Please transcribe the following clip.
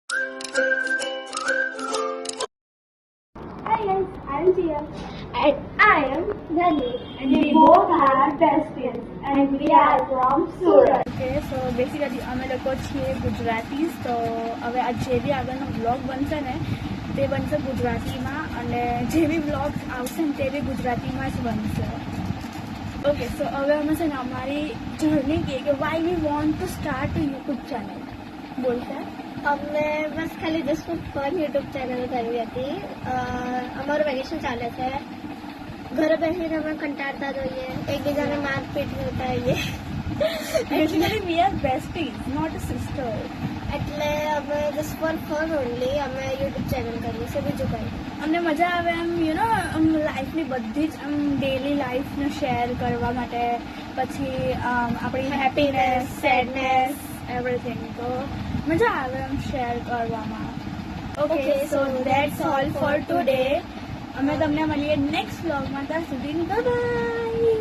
Hi guys, I am Tia and I am Dhani and we both are best friends and we are from Surat. Okay so basically અમે લોકો છીએ ગુજરાતી. તો હવે આ જે બી આગળનો બ્લોગ બનશે ને તે બનશે ગુજરાતીમાં અને જે બી બ્લોગ્સ આવશે ને તે બી ગુજરાતીમાં જ બનશે. ઓકે સો હવે અમે છે ને અમારી જર્ની કહીએ કે why we want to start YouTube channel બોલશે. અમને બસ ખાલી જસ્ટ ફોર યુટ્યુબ ચેનલ કરવી હતી. અમારું વેકેશન ચાલે છે, ઘરે બેસીને અમે કંટાળતા જોઈએ, એકબીજાને મારપીટ કરતા હોઈએ. Basically we are besties not a sister. એટલે અમે જસ્ટ ફોર ફન ઓનલી અમે યુટ્યુબ ચેનલ કરીએ છીએ, બીજું કંઈ. અમને મજા આવે એમ લાઈફની બધી જ ડેલી લાઈફને શેર કરવા માટે, પછી આપણી હેપીનેસ, સેડનેસ, એવરીથિંગ. તો મજા આવે એમ શેર કરવામાં. Okay so that's all four today. અમે તમને મળીએ નેક્સ્ટ વ્લોગમાં. ત્યાં સુધી બાય બાય.